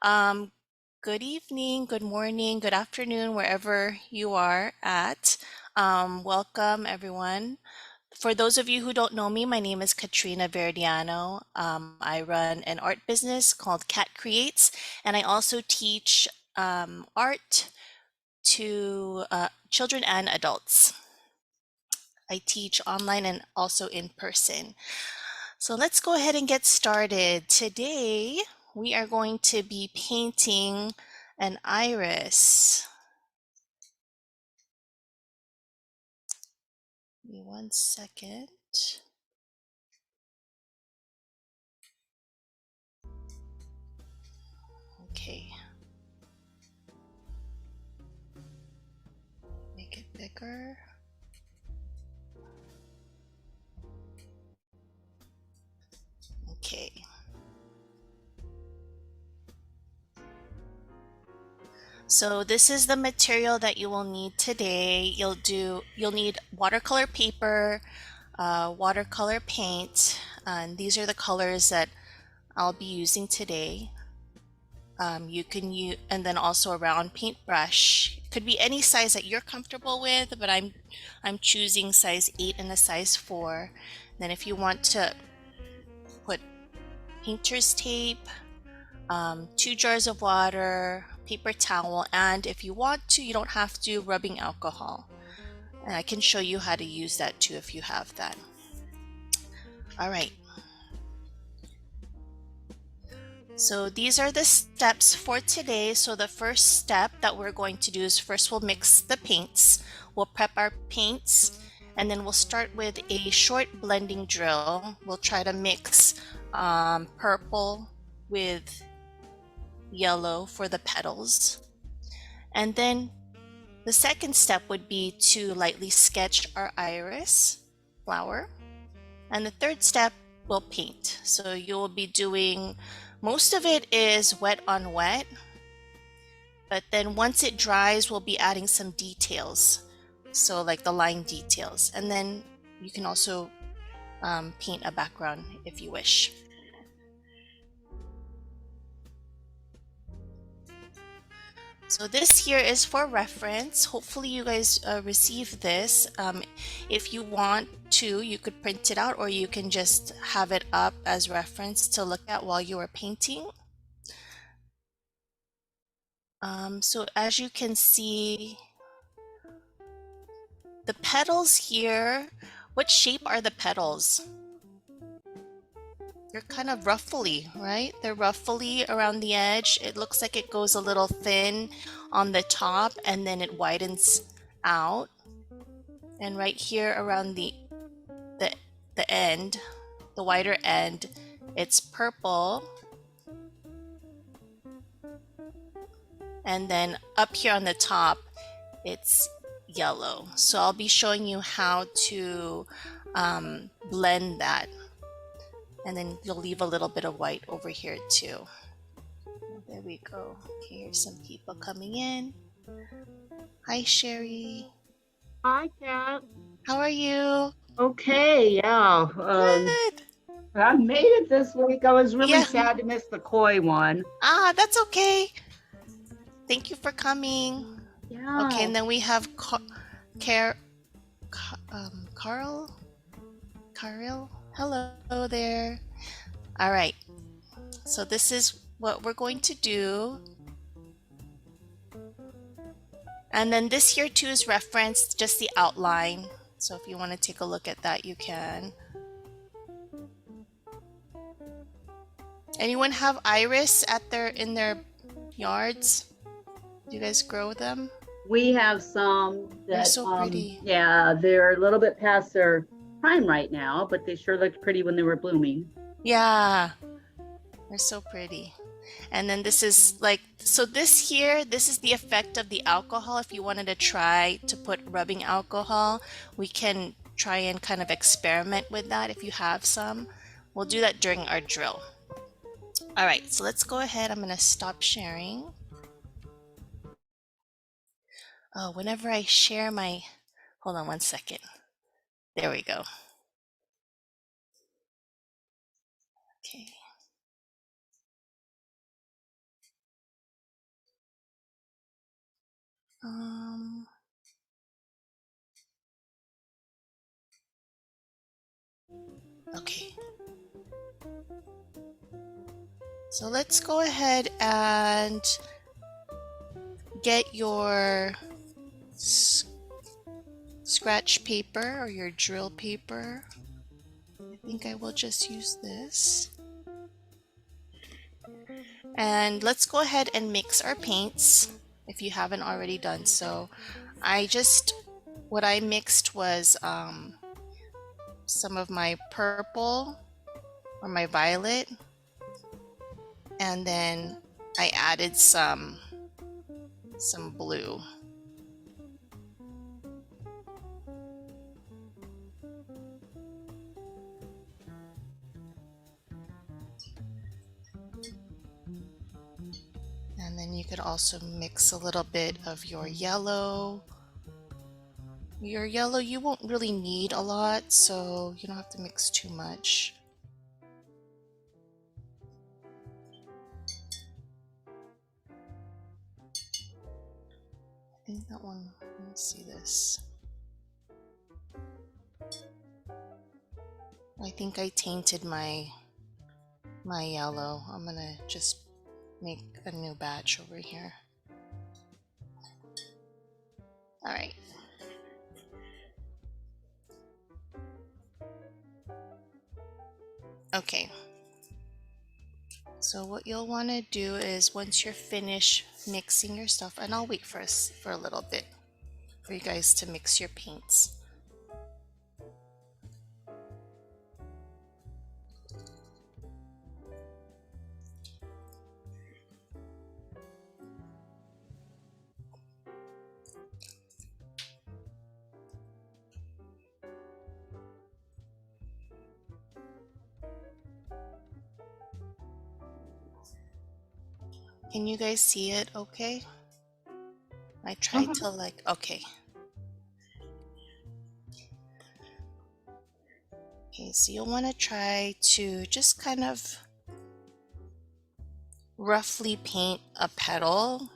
Um, Good evening, good morning, good afternoon, wherever you are at. Welcome, everyone. For those of you who don't know me, my name is Katrina Verdiano. I run an art business called Cat Creates, and I also teach art to children and adults. I teach online and also in person. So let's go ahead and get started. Today, we are going to be painting an iris. Give me 1 second. Okay, make it bigger. Okay. So this is the material that you will need today. You'll need watercolor paper, watercolor paint, and these are the colors that I'll be using today. You can use, and then also a round paintbrush. Could be any size that you're comfortable with, but I'm choosing size 8 and a size 4. Then if you want to put painter's tape, 2 jars of water, paper towel, and if you want to, you don't have to, rubbing alcohol. And I can show you how to use that too if you have that. All right. So these are the steps for today. So the first step that we're going to do is first we'll mix the paints. We'll prep our paints and then we'll start with a short blending drill. We'll try to mix purple with yellow for the petals. And then the second step would be to lightly sketch our iris flower. And the third step will paint. So you'll be doing, most of it is wet on wet, but then once it dries, we'll be adding some details. So like the line details. And then you can also paint a background if you wish. So this here is for reference. Hopefully you guys receive this. If you want to, you could print it out or you can just have it up as reference to look at while you are painting. So as you can see, the petals here, what shape are the petals? They're kind of ruffly, right? They're ruffly around the edge. It looks like it goes a little thin on the top and then it widens out. And right here around the, the end, the wider end, it's purple. And then up here on the top, it's yellow. So I'll be showing you how to blend that. And then you'll leave a little bit of white over here too. There we go. Okay, here's some people coming in. Hi, Sherry. Hi, Kat. How are you? Okay, yeah. Good. I made it this week. I was really Yeah. sad to miss the koi one. Ah, that's okay. Thank you for coming. Okay, Yeah. and then we have Car Carl. Carl. Hello there. All right. So this is what we're going to do. And then this here too is referenced, just the outline. So if you want to take a look at that, you can. Anyone have iris in their yards? Do you guys grow them? We have some They're that, so pretty. yeah, they're a little bit past their prime right now, but they sure looked pretty when they were blooming. Yeah, they're so pretty. And then this is like, so this here, this is the effect of the alcohol. If you wanted to try to put rubbing alcohol, we can try and kind of experiment with that if you have some. We'll do that during our drill. All right, so let's go ahead. I'm going to stop sharing. Oh, whenever I share my, hold on 1 second. There we go. Okay. Okay. So let's go ahead and get your scratch paper or your drill paper. I think I will just use this. And let's go ahead and mix our paints if you haven't already done so. What I mixed was some of my purple or my violet, and then I added some blue. And then you could also mix a little bit of your yellow. Your yellow, you won't really need a lot, so you don't have to mix too much. I think that one, let me see this. I think I tainted my yellow. I'm gonna just make a new batch over here. All right. Okay. So what you'll want to do is once you're finished mixing your stuff, and I'll wait for a little bit for you guys to mix your paints. Can you guys see it okay? I tried to okay. Okay, so you'll want to try to just kind of roughly paint a petal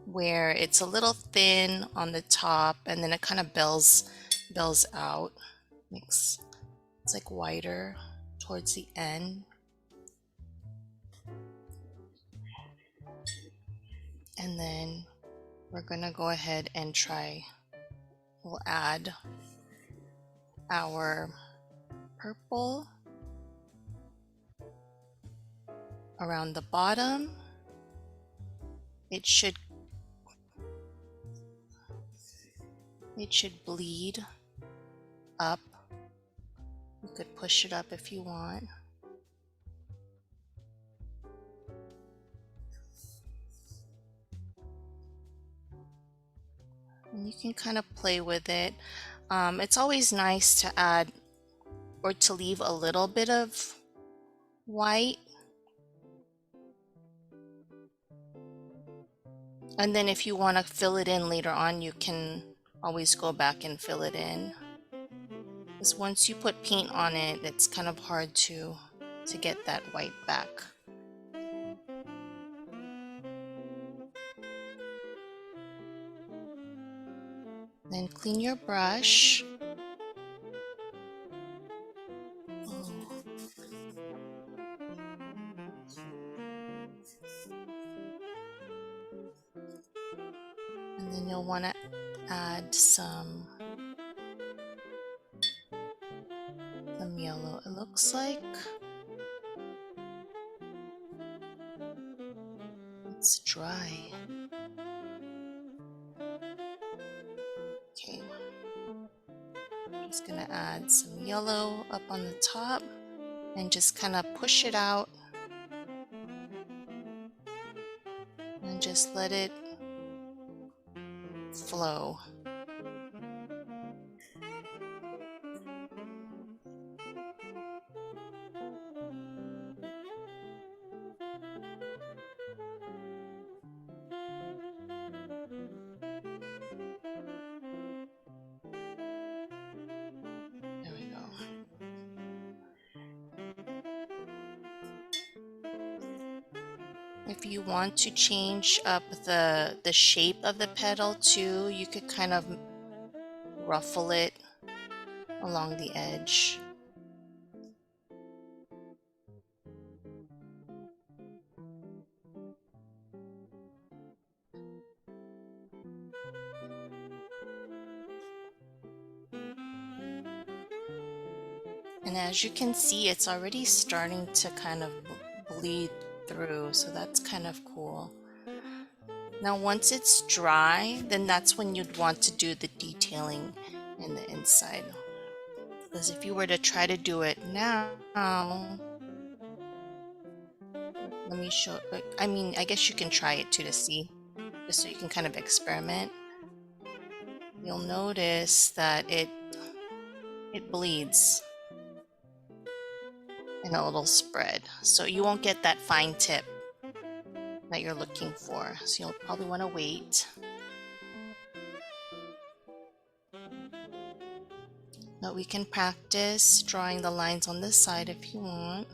where it's a little thin on the top and then it kind of bells out. It's like wider towards the end. And then we're gonna go ahead and we'll add our purple around the bottom. It should bleed up. You could push it up if you want. And you can kind of play with it. It's always nice to add or to leave a little bit of white. And then if you want to fill it in later on, you can always go back and fill it in. Because once you put paint on it, it's kind of hard to get that white back. Then clean your brush. And then you'll want to add some yellow, it looks like. It's dry. Okay. I'm just gonna add some yellow up on the top and just kind of push it out and just let it flow. There we go. If you want to change up the shape of the petal too, you could kind of ruffle it along the edge. And as you can see, it's already starting to kind of bleed through, so that's kind of cool. Now once it's dry, then that's when you'd want to do the detailing in the inside. Because if you were to try to do it now, let me show, I mean, I guess you can try it too to see, just so you can kind of experiment. You'll notice that it bleeds in a little spread, so you won't get that fine tip that you're looking for. So you'll probably want to wait. But we can practice drawing the lines on this side if you want.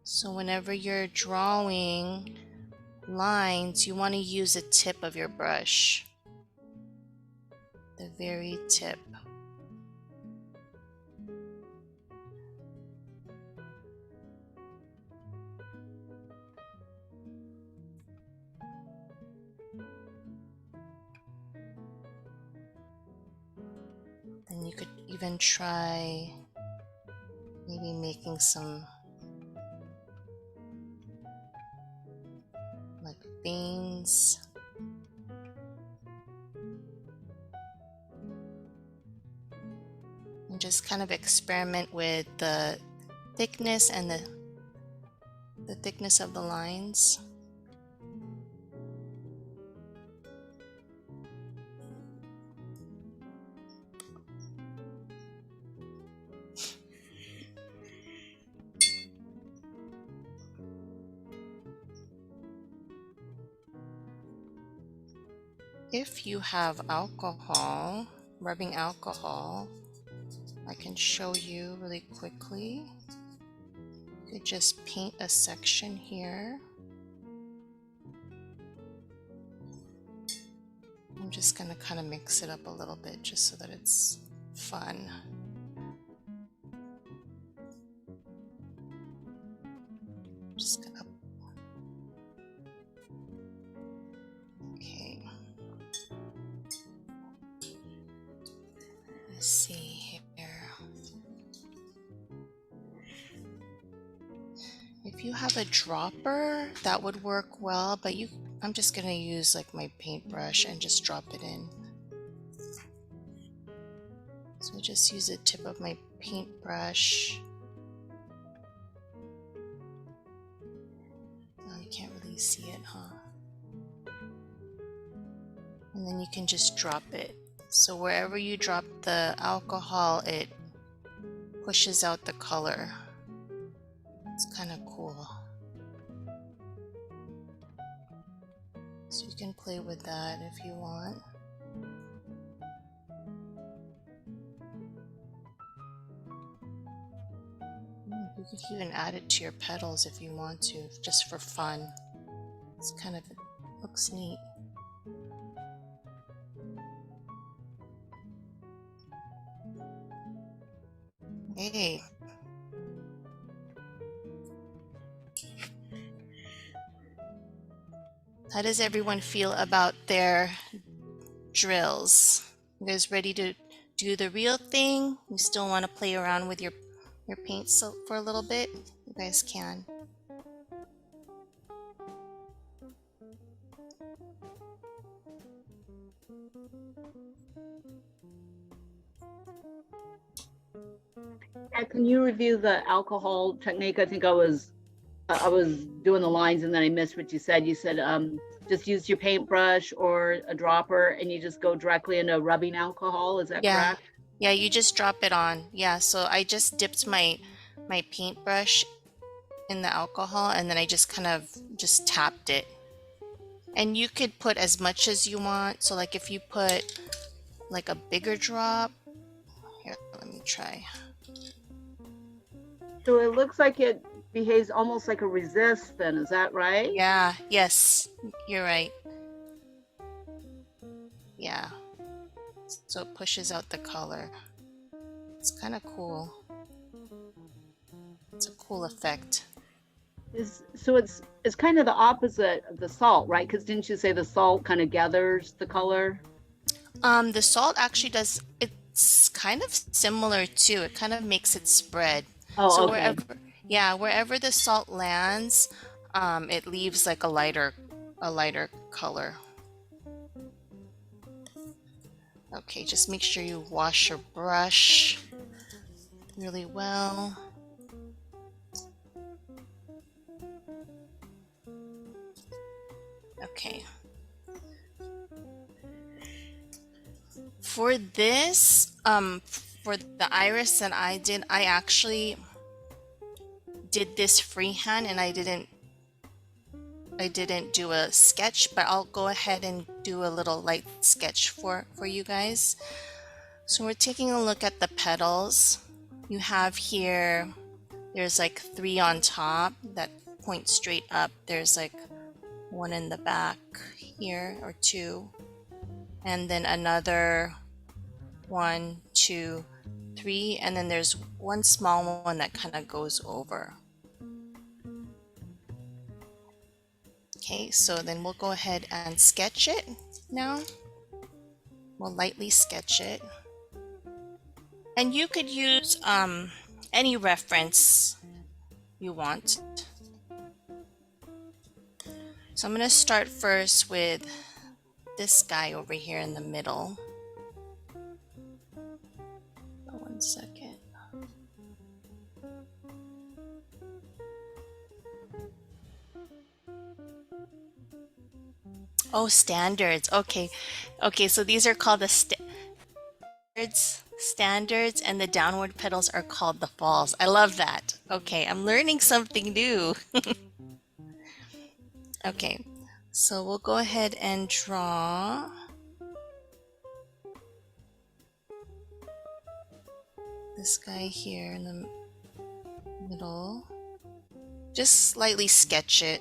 So whenever you're drawing lines, you want to use the tip of your brush, the very tip. Then you could even try maybe making some like veins. And just kind of experiment with the thickness and the thickness of the lines. If you have alcohol, rubbing alcohol, I can show you really quickly. You could just paint a section here. I'm just going to kind of mix it up a little bit just so that it's fun. Just gonna, okay. Let's see here. If you have a dropper, that would work well, but I'm just gonna use like my paintbrush and just drop it in. So I just use the tip of my paintbrush. Oh, you can't really see it, huh? And then you can just drop it. So wherever you drop the alcohol, it pushes out the color. It's kind of cool. So you can play with that if you want. You could even add it to your petals if you want to, just for fun. It's kind of, it looks neat. Hey. How does everyone feel about their drills? You guys ready to do the real thing? You still want to play around with your paints for a little bit? You guys can. Can you review the alcohol technique? I think I was doing the lines and then I missed what you said. You said just use your paintbrush or a dropper and you just go directly into rubbing alcohol. Is that correct? Yeah, you just drop it on. Yeah, so I just dipped my paintbrush in the alcohol and then I just kind of just tapped it. And you could put as much as you want. So like if you put like a bigger drop, here, let me try. So it looks like it behaves almost like a resist then, is that right? Yeah, yes, you're right. Yeah, so it pushes out the color. It's kind of cool. It's a cool effect. So it's kind of the opposite of the salt, right? Because didn't you say the salt kind of gathers the color? The salt actually does, it's kind of similar too. It kind of makes it spread. Oh, So okay. yeah, wherever the salt lands, it leaves like a lighter color. Okay, just make sure you wash your brush really well. Okay. For this, for the iris that I did, I actually did this freehand and I didn't do a sketch, but I'll go ahead and do a little light sketch for you guys. So we're taking a look at the petals. You have here, there's like 3 on top that point straight up. There's like 1 in the back here, or 2, and then another 1, 2, 3, and then there's one small one that kind of goes over. Okay, so then we'll go ahead and sketch it now. We'll lightly sketch it. And you could use any reference you want. So I'm going to start first with this guy over here in the middle. 1 second. Oh, standards. Okay. Okay, so these are called the standards, and the downward petals are called the falls. I love that. Okay, I'm learning something new. Okay, so we'll go ahead and draw this guy here in the middle. Just slightly sketch it.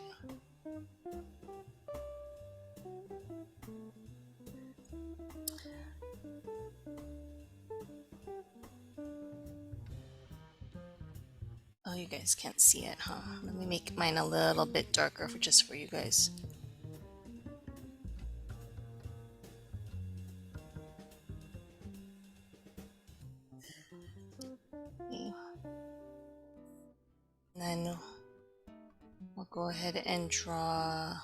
Oh, you guys can't see it, huh? Let me make mine a little bit darker just for you guys. Okay. And then we'll go ahead and draw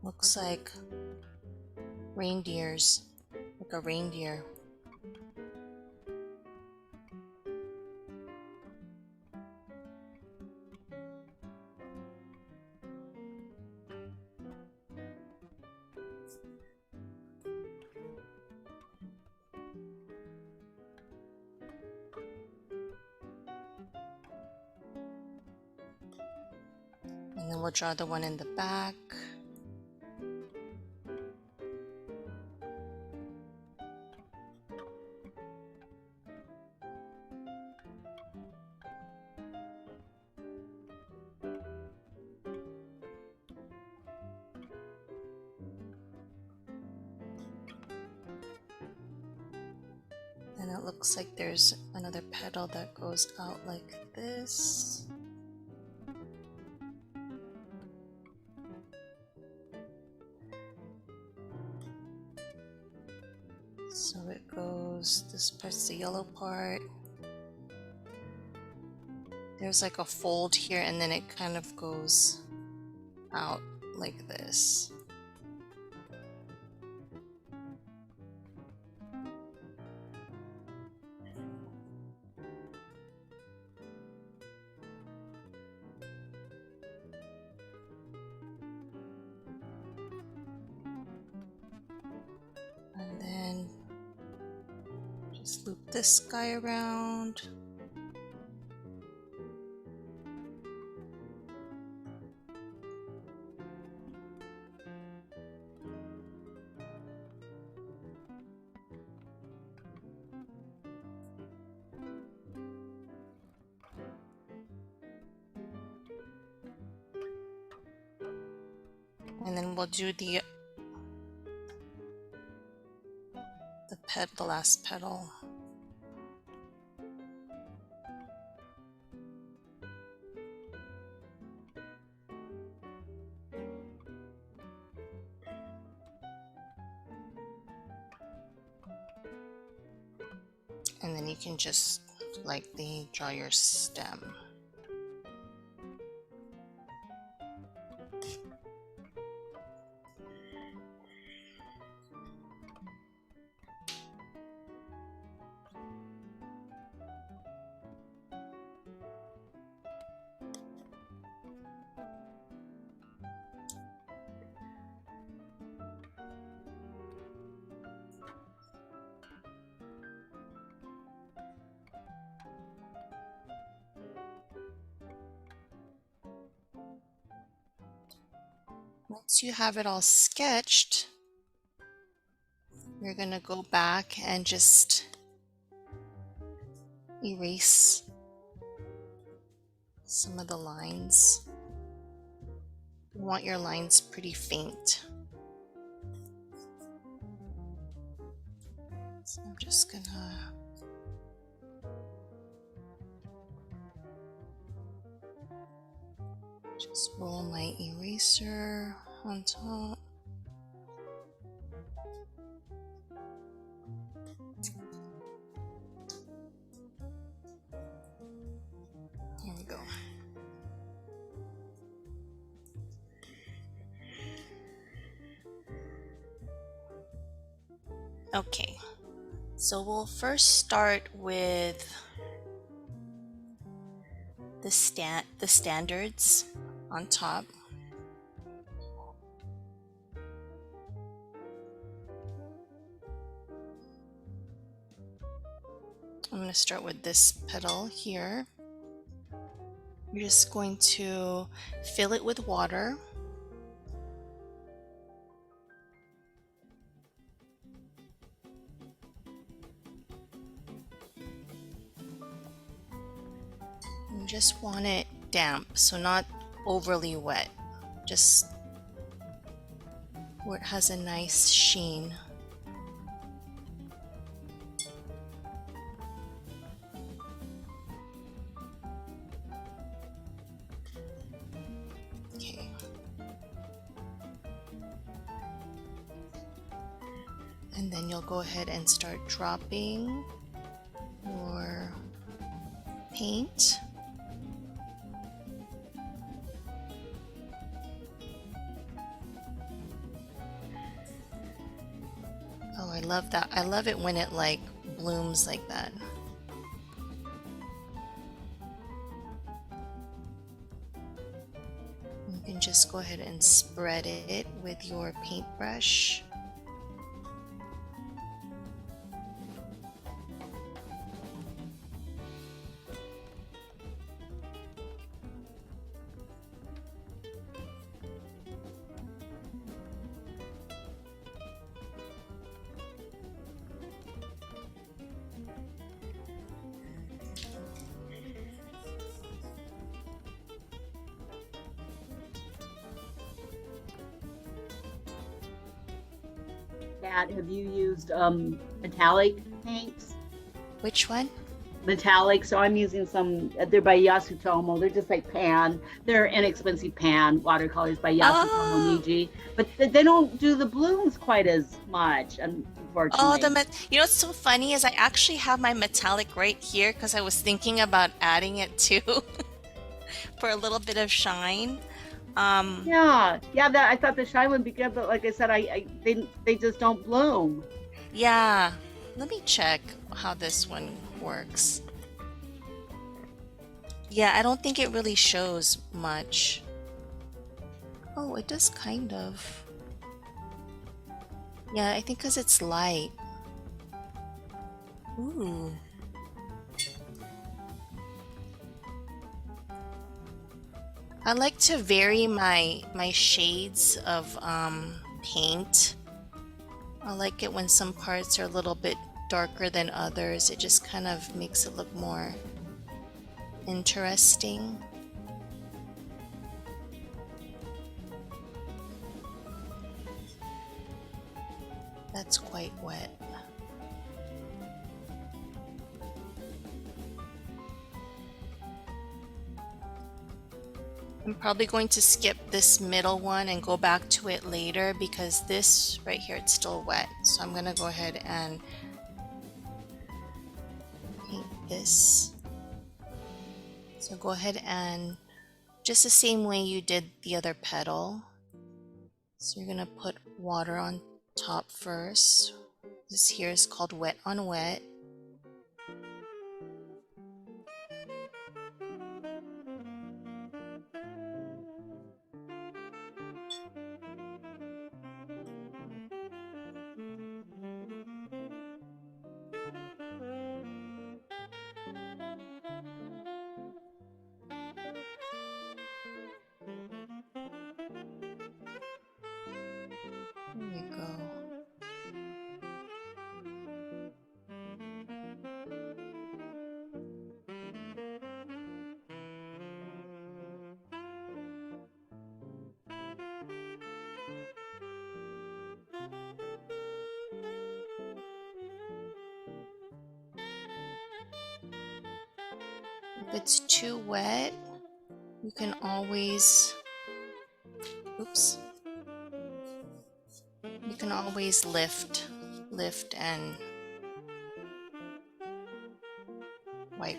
looks like reindeers, like a reindeer. And then we'll draw the one in the back. And it looks like there's another petal that goes out like this. So it goes, this part's the yellow part. There's like a fold here, and then it kind of goes out like this. And then just loop this guy around. And then we'll do the last petal. And then you can just lightly draw your stem. Once you have it all sketched, you're gonna go back and just erase some of the lines. You want your lines pretty faint. So I'm just gonna just roll my eraser on top. Here we go. Okay, so we'll first start with the standards on top. I'm going to start with this petal here. You're just going to fill it with water. You just want it damp, so not overly wet, just where it has a nice sheen. Okay. And then you'll go ahead and start dropping your paint. Oh, I love that. I love it when it like blooms like that. You can just go ahead and spread it with your paintbrush. Kat, have you used metallic paints? Which one? Metallic. So I'm using some. They're by Yasutomo. They're just like pan. They're inexpensive pan watercolors by Yasutomo Oh. Niji, but they don't do the blooms quite as much, Oh, unfortunately. you know what's so funny is I actually have my metallic right here because I was thinking about adding it too for a little bit of shine. Um, Yeah. That I thought the shine would be good, but like I said, they just don't bloom. yeah, let me check how this one works. Yeah, I don't think it really shows much. Oh, it does kind of. Yeah, I think because it's light. Ooh. I like to vary my shades of paint. I like it when some parts are a little bit darker than others. It just kind of makes it look more interesting. That's quite wet. I'm probably going to skip this middle one and go back to it later because this right here, it's still wet. So I'm gonna go ahead and paint this. So go ahead and just the same way you did the other petal. So you're gonna put water on top first. This here is called wet on wet. There you go. If it's too wet, you can always, oops, you can always lift and wipe.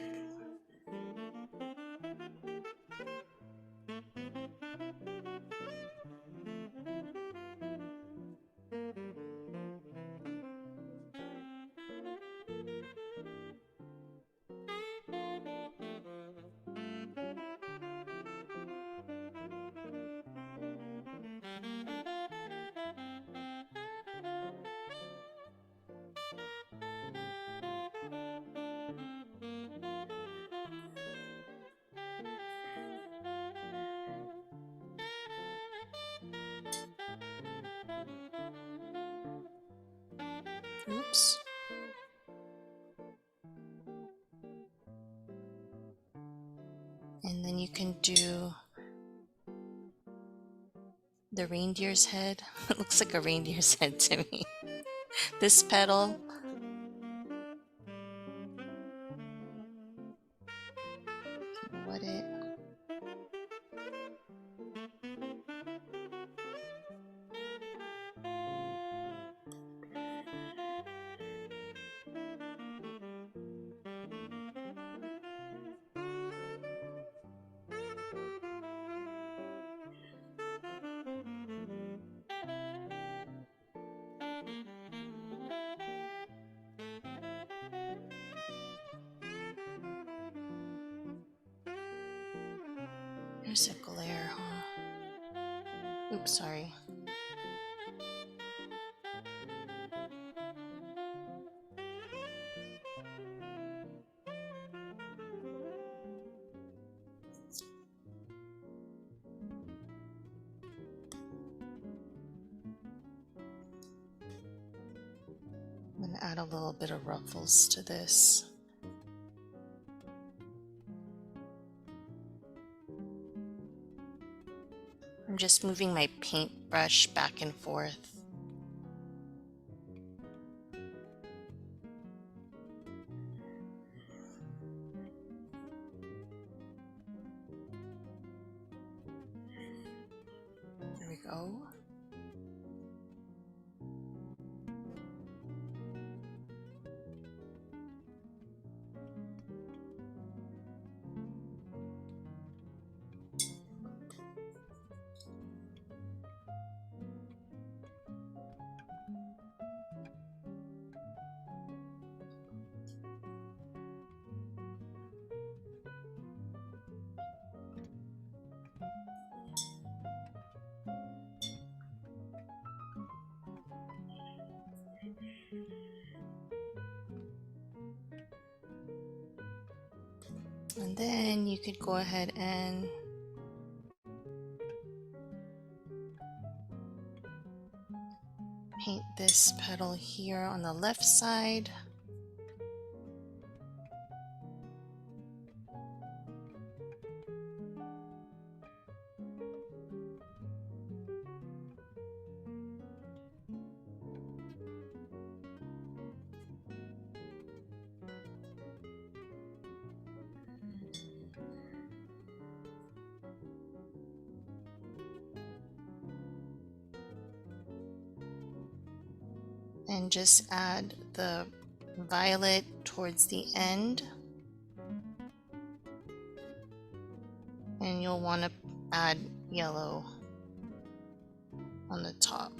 Oops. And then you can do the reindeer's head. It looks like a reindeer's head to me. This petal. Wet it. There's a glare, huh? Oops, sorry. I'm gonna add a little bit of ruffles to this. I'm just moving my paintbrush back and forth. There we go. And then you could go ahead and paint this petal here on the left side. And just add the violet towards the end. And you'll want to add yellow on the top.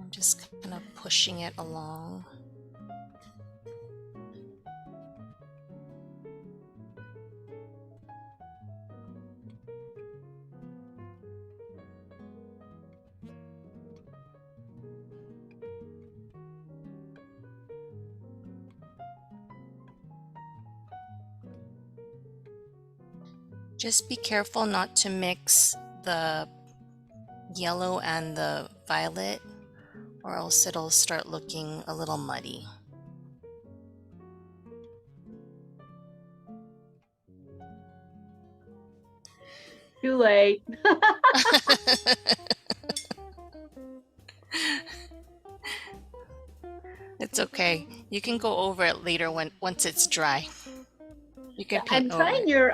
I'm just kind of pushing it along. Just be careful not to mix the yellow and the violet, or else it'll start looking a little muddy. Too late. It's okay. You can go over it later once it's dry. You can paint I'm over trying it. your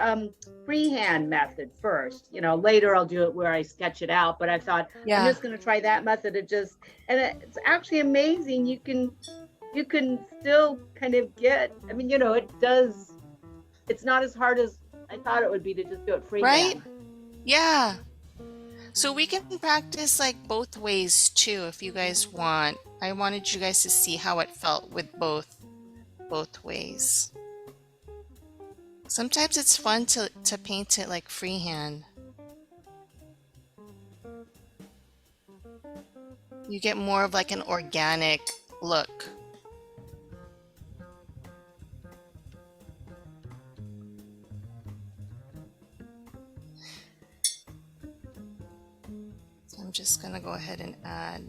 freehand method first. Later I'll do it where I sketch it out, but I thought I'm Yeah, just going to try that method. And it's actually amazing. You can still kind of get, it's not as hard as I thought it would be to just do it right? freehand. Yeah. So we can practice like both ways too if you guys want. I wanted you guys to see how it felt with both ways. Sometimes it's fun to paint it like freehand. You get more of like an organic look. So I'm just gonna go ahead and add.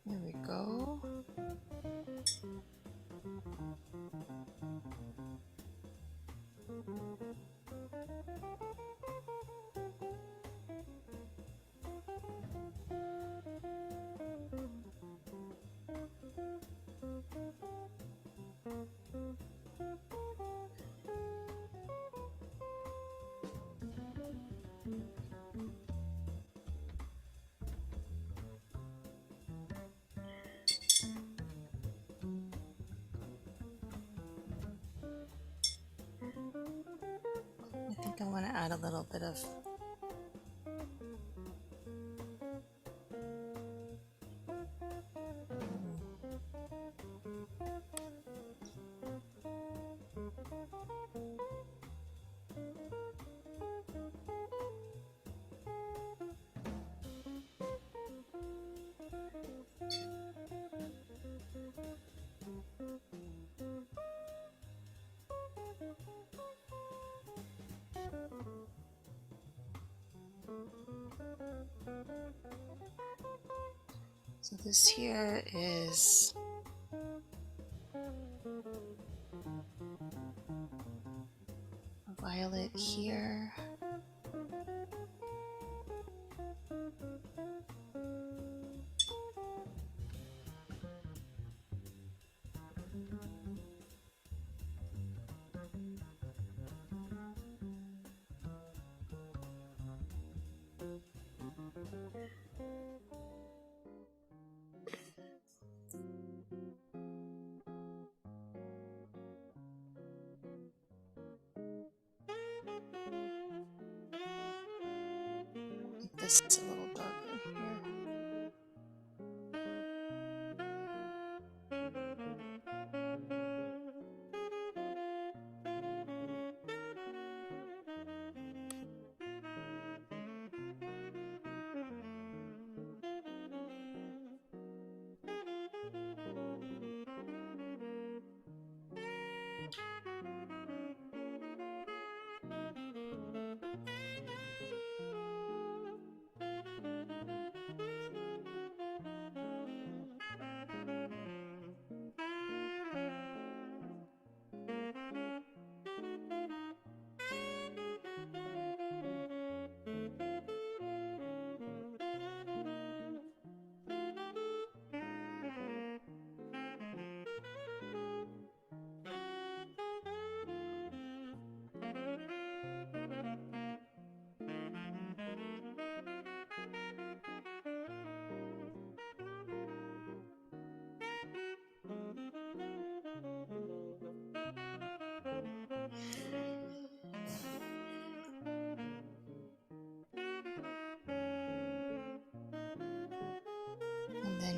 There we go. I think I want to add a little bit of so this here is a violet here. Make this a little darker here.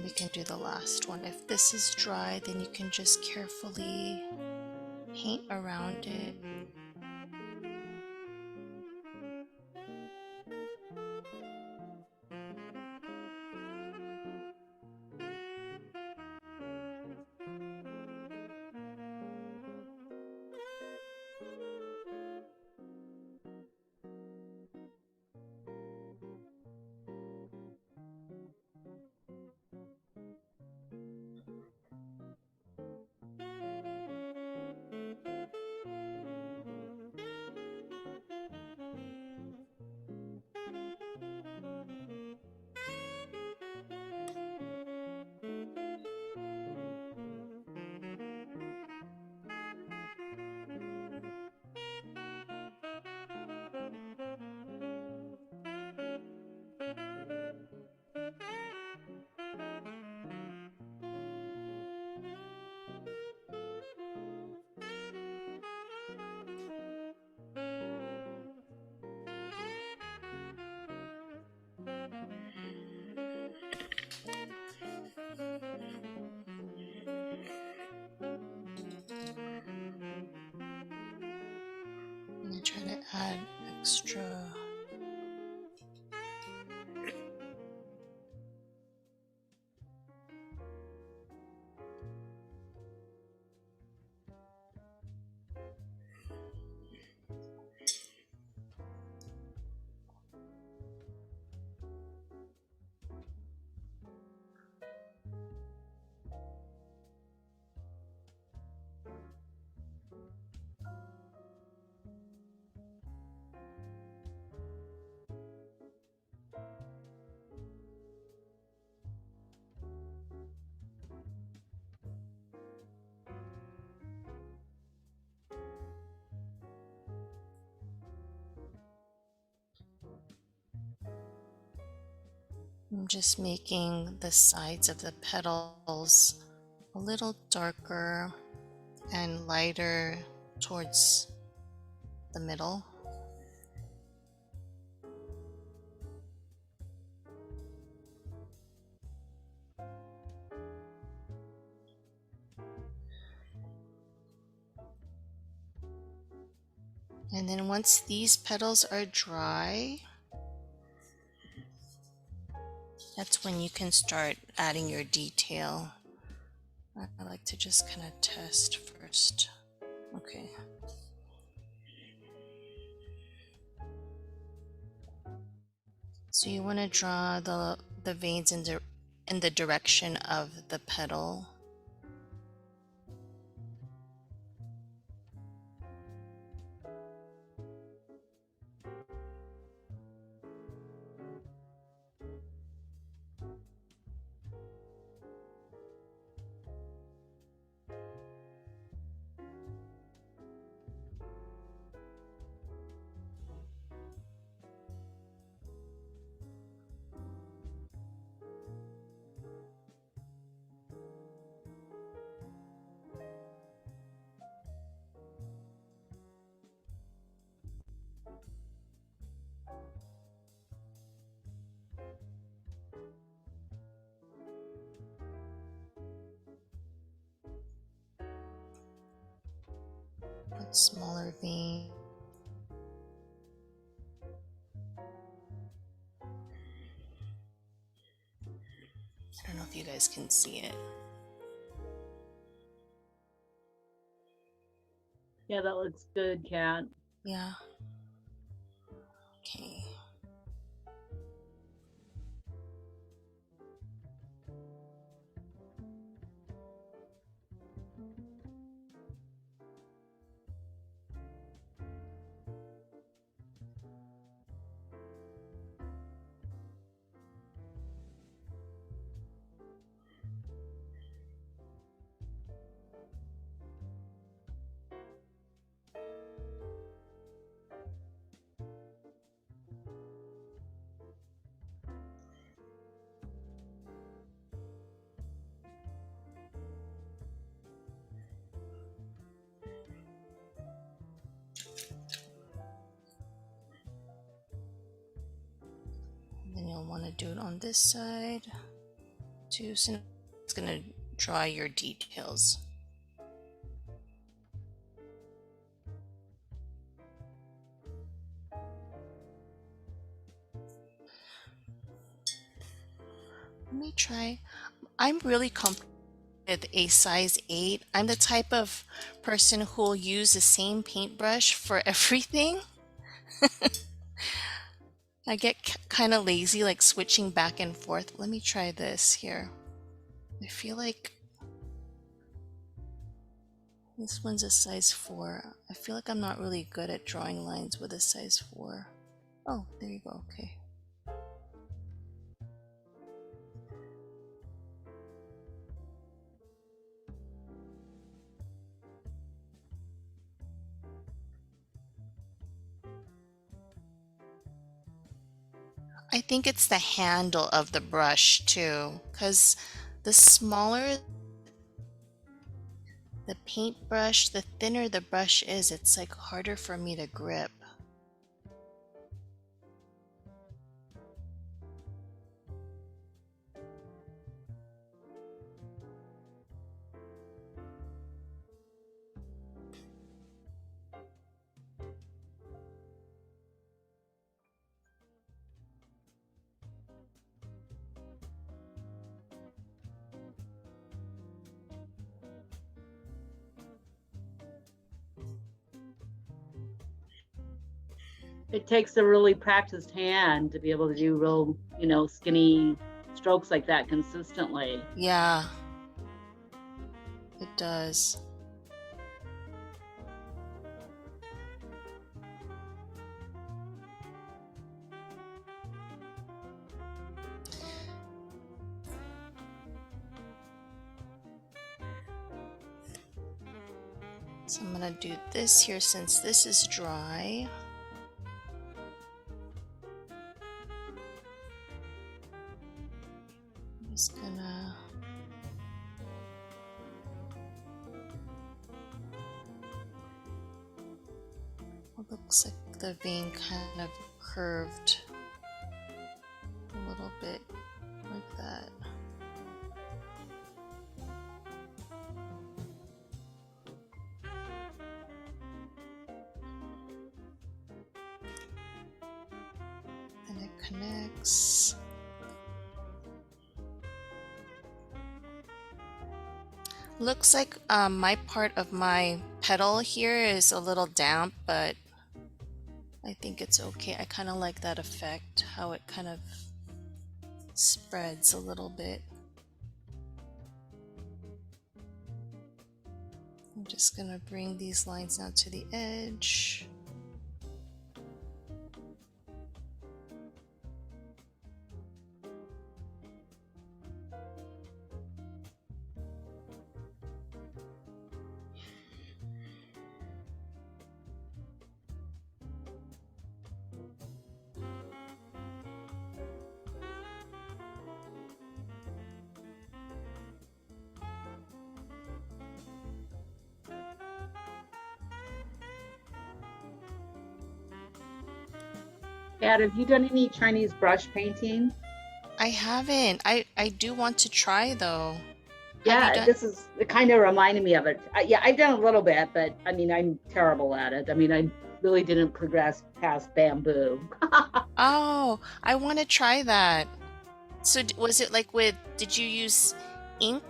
we can do the last one. If this is dry, then you can just carefully paint around it. I'm gonna try to add extra. I'm just making the sides of the petals a little darker and lighter towards the middle. And then once these petals are dry, that's when you can start adding your detail. I like to just kind of test first. Okay. So you want to draw the veins in the direction of the petal. Put smaller vein. I don't know if you guys can see it. Yeah, that looks good, Kat. Yeah. Okay. Then you'll want to do it on this side. too, so it's gonna draw your details. Let me try. I'm really comfortable with a size 8. I'm the type of person who will use the same paintbrush for everything. I get kind of lazy, like switching back and forth. Let me try this here. I feel like this one's a size 4. I feel like I'm not really good at drawing lines with a size 4. Oh, there you go. Okay. I think it's the handle of the brush too, because the smaller the paintbrush, the thinner the brush is, it's like harder for me to grip. It takes a really practiced hand to be able to do real, skinny strokes like that consistently. Yeah, it does. So I'm gonna do this here since this is dry. I'm just gonna it looks like the vein kind of curved a little bit like that. And it connects. Looks like my part of my petal here is a little damp, but I think it's okay. I kind of like that effect, how it kind of spreads a little bit. I'm just gonna bring these lines now to the edge. Dad, have you done any Chinese brush painting? I haven't. I do want to try though. Have you Yeah, done? this is it kind of reminded me of it. Yeah, I've done a little bit, but I mean, I'm terrible at it. I mean, I really didn't progress past bamboo. Oh, I want to try that. So was it like did you use ink?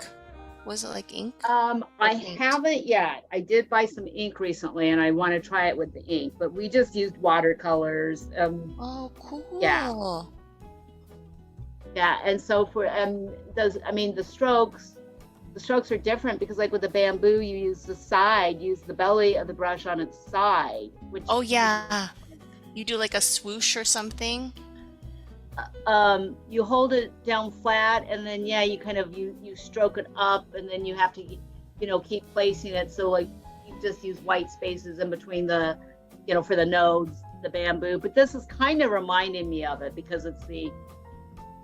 Was it like ink or I paint? haven't yet. I did buy some ink recently, and I want to try it with the ink. But we just used watercolors. Oh, Yeah, cool. yeah. And so for does I mean the strokes are different because like with the bamboo, you use the side, use the belly of the brush on its side, which Oh yeah. You do like a swoosh or something? you hold it down flat and then yeah you kind of you stroke it up and then you have to keep placing it so like you just use white spaces in between the for the nodes, the bamboo. But this is kind of reminding me of it because it's the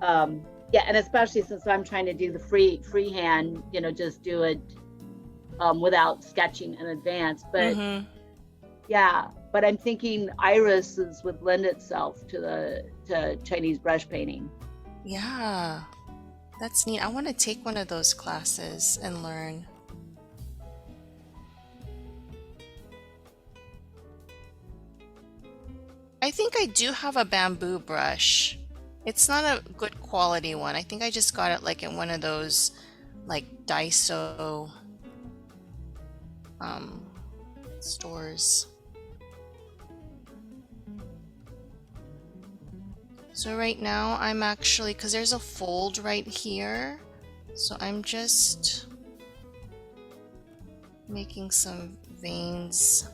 yeah, and especially since I'm trying to do the freehand, just do it without sketching in advance. But Mm-hmm. yeah, but I'm thinking irises would lend itself to Chinese brush painting. Yeah. That's neat. I want to take one of those classes and learn. I think I do have a bamboo brush. It's not a good quality one. I think I just got it like in one of those like Daiso um, stores. So right now I'm actually, because there's a fold right here, so I'm just making some veins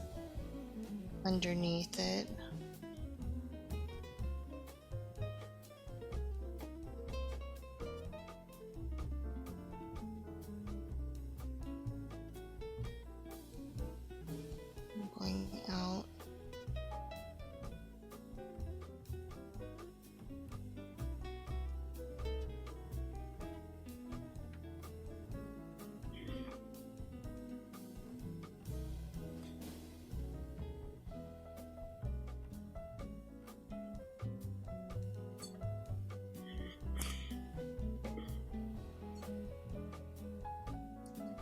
underneath it. I'm going out.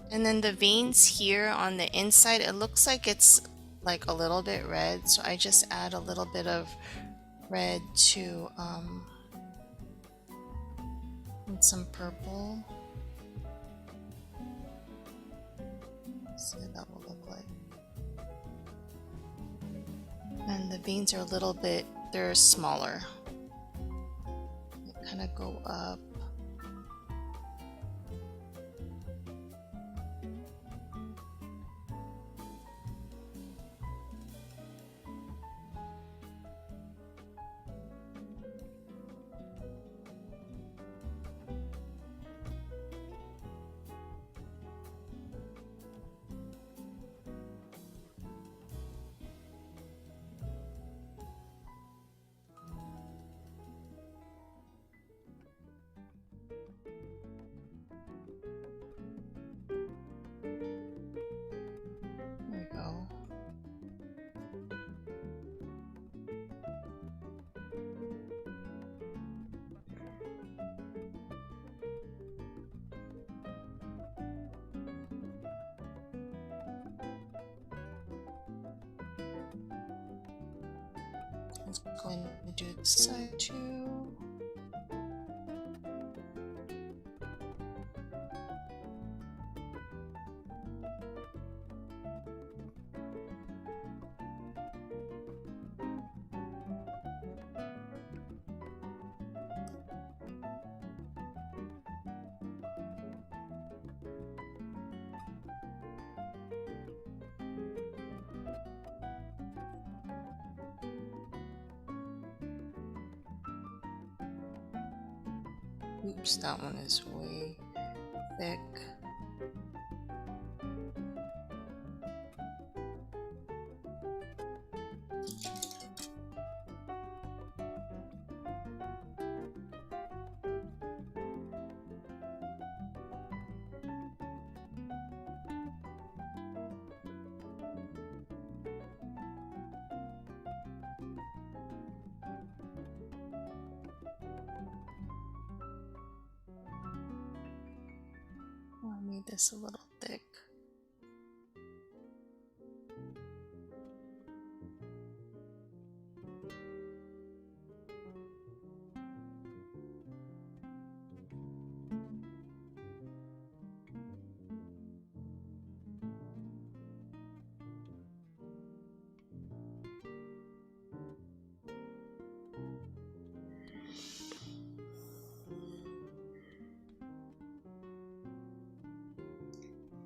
And then the veins here on the inside, it looks like it's like a little bit red, so I just add a little bit of red to and some purple. See what that will look like. And the veins are a little bit, they're smaller. They kind of go up. There we go. Let's go and do this side too. Oops, that one is way thick. Oh, I made this a little thick.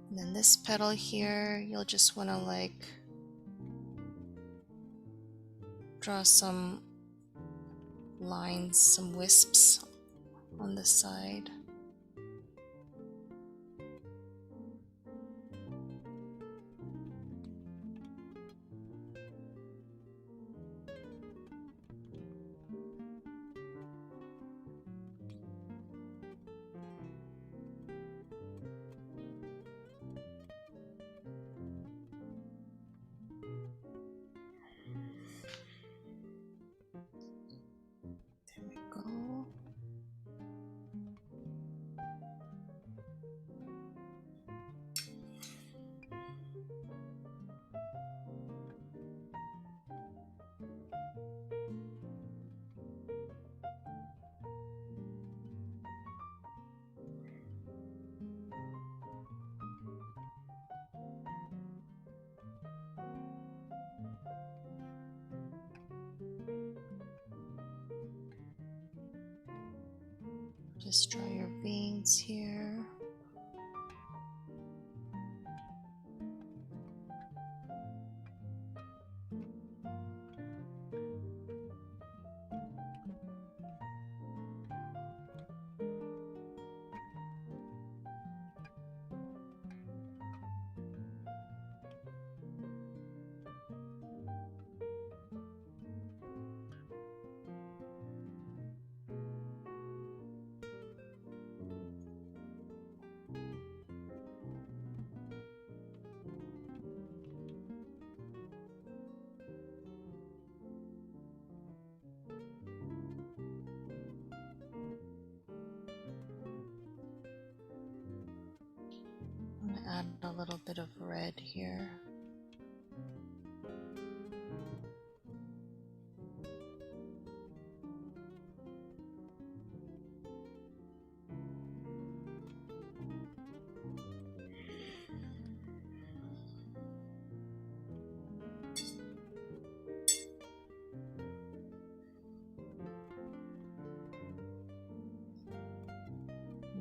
And then this petal here, you'll just want to like draw some lines, some wisps on the side. There we go. Just draw your veins here. I'm gonna add a little bit of red here.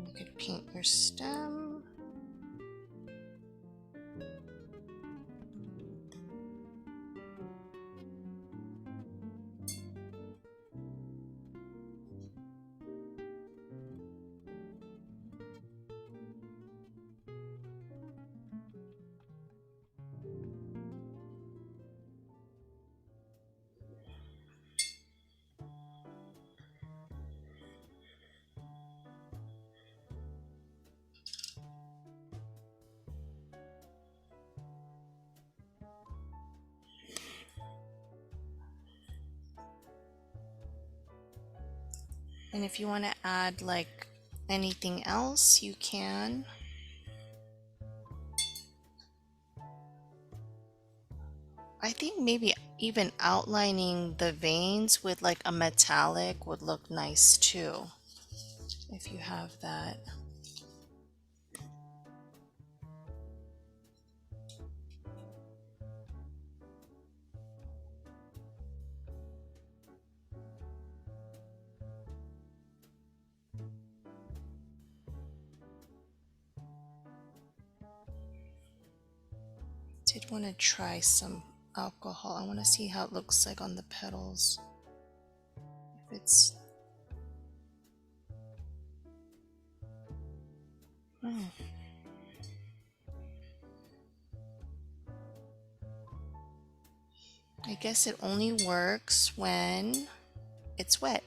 You could paint your stem. And if you want to add like anything else, you can. I think maybe even outlining the veins with like a metallic would look nice too, if you have that. Did want to try some alcohol. I want to see how it looks like on the petals. If it's I guess it only works when it's wet.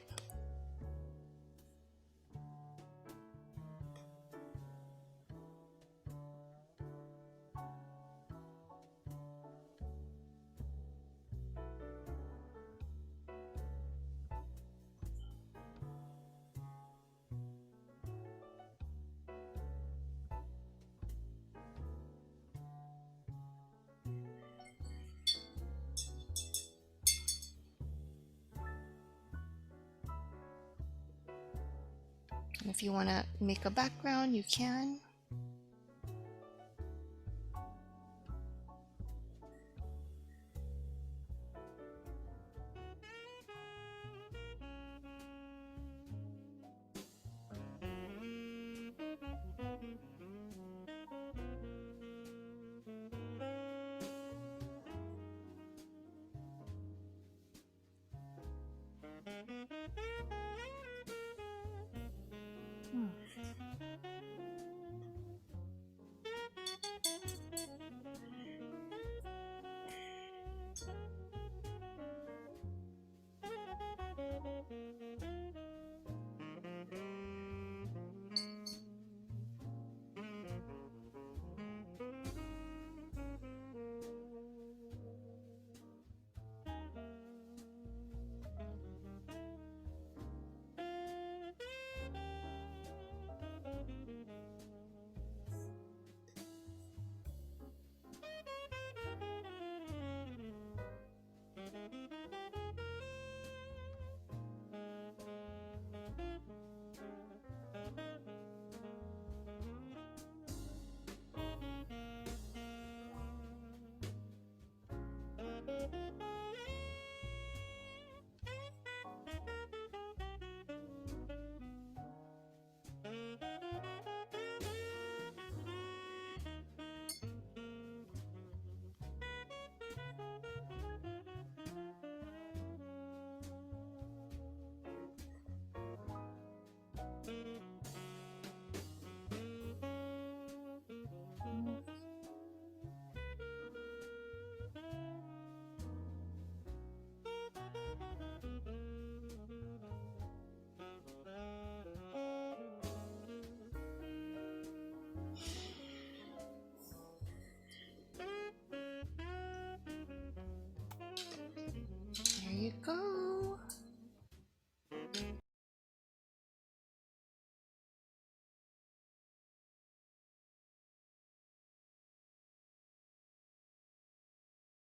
And if you want to make a background, you can.